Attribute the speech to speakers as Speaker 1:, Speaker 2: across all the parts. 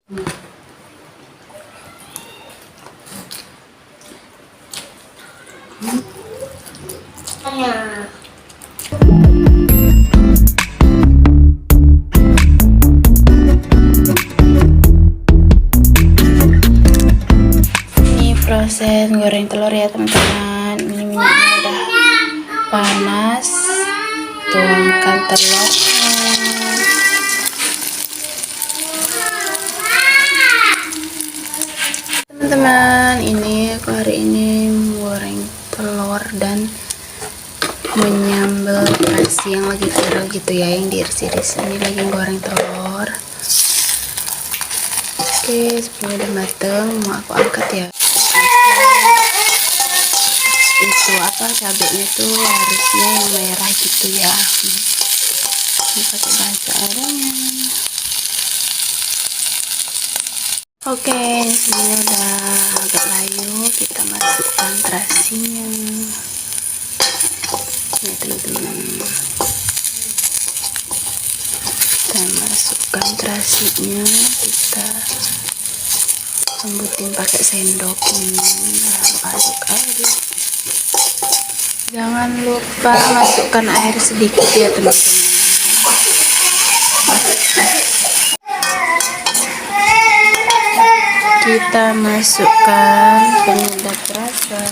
Speaker 1: Ini proses goreng telur ya teman-teman. Ini minyaknya udah panas, tuangkan telurnya. Teman-teman, ini aku hari ini goreng telur dan menyambal terasi yang lagi viral gitu ya, yang diiris-iris. Ini lagi goreng telur. Oke, sebelum udah mateng mau aku angkat ya. Itu apa, cabenya tuh harusnya yang merah gitu ya. Ini pakai bahasa adanya. Oke, ini udah agak layu, kita masukkan terasinya. Ya teman-teman, kita masukkan terasinya, kita lembutin pakai sendok ini, aduk-aduk. Jangan lupa masukkan air sedikit ya teman-teman. Kita masukkan penyedap rasa.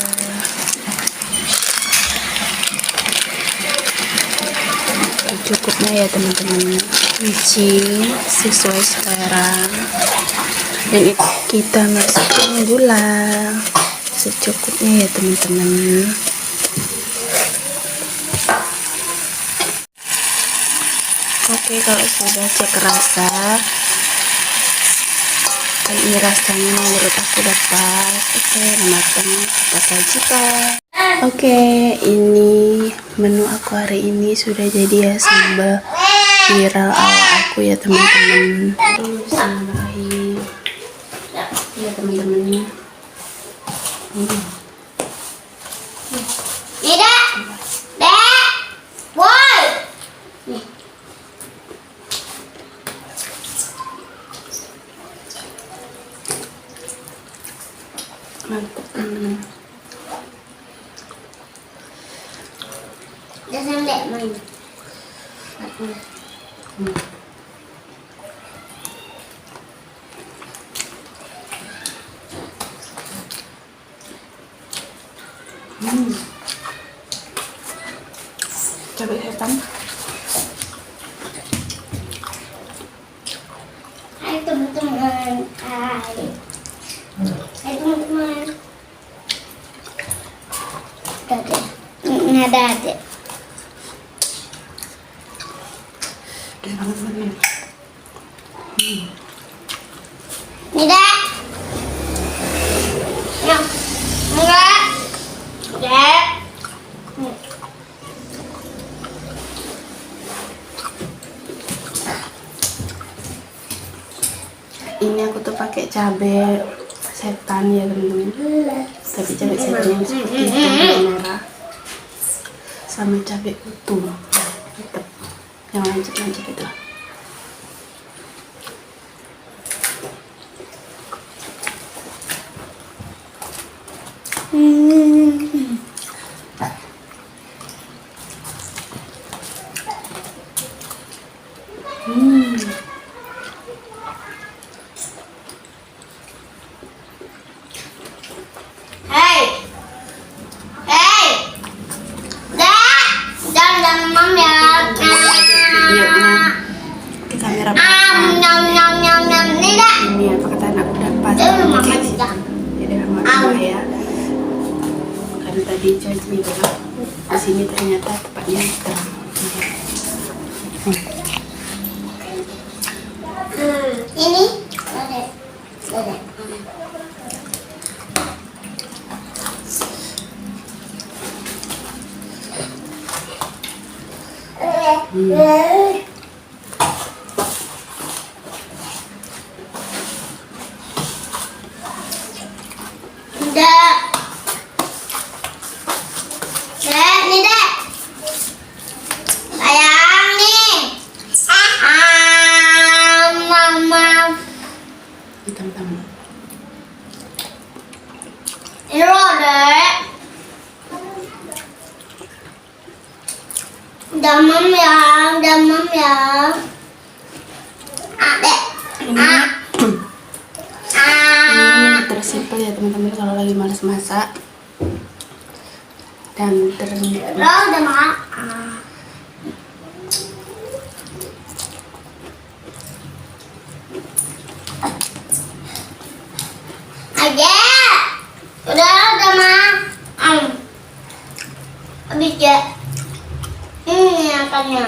Speaker 1: Cukupnya ya teman-teman, micin sesuai selera. Dan kita masukkan gula secukupnya ya teman-teman. Oke, kalau sudah cek rasa, dan ini rasanya menurut aku udah pas. Oke, matang, kita sajikan. Oke, ini menu aku hari ini sudah jadi ya, sambal viral ala aku ya teman-teman. Bismillahirrahmanirrahim. Ya teman-teman.
Speaker 2: Tidak, dek, boy.
Speaker 1: Mantap teman-teman.
Speaker 2: Jangan dek main.
Speaker 1: Cabai hitam.
Speaker 2: Hai teman-teman. Hai teman-teman. Ada adek. Tidak. Ya. Enggak. Dek.
Speaker 1: Ini aku tuh pakai cabai setan ya teman-teman, tapi cabai setan yang seperti itu merah sama cabai utuh, tetap yang lancip-lancip itu.
Speaker 2: Hei. Hei. Dek. Jangan mam ya.
Speaker 1: Videonya ke kamera
Speaker 2: Nyam nyam nyam nyam. Tidak.
Speaker 1: ini apa kata anak udah pas.
Speaker 2: Mama
Speaker 1: Oke,
Speaker 2: tidak.
Speaker 1: jadi alhamdulillah ya, karena tadi cuacanya gelap, di sini ternyata tepatnya terang.
Speaker 2: Ini. Ada. Dek. Dek, nih dek. Sayang nih. Mama. Demam ya, demam ya. Adek.
Speaker 1: Ini ini tersimpel ya teman-teman kalau lagi malas masak dan
Speaker 2: Lo udah makan. Aja. Udah makan. Habis ya. Ini makannya.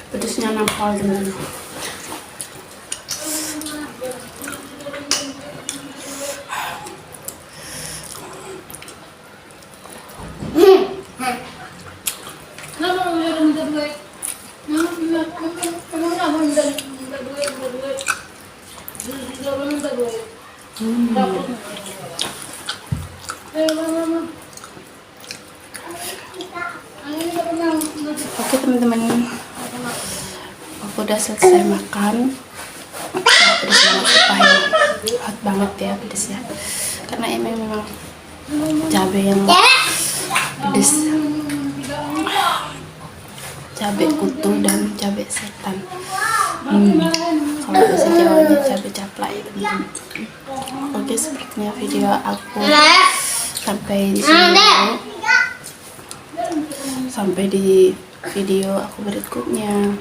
Speaker 1: pedesnya nampol dengan Oke teman-teman, aku udah selesai makan. Pedes banget supaya hot banget ya pedesnya, karena ini memang cabai yang pedes, cabai kutu dan cabai setan. Kalau bahasa Jawanya cabai caplak ya teman-teman. Oke, sepertinya video aku sampai di sini dulu. Sampai di video aku berikutnya.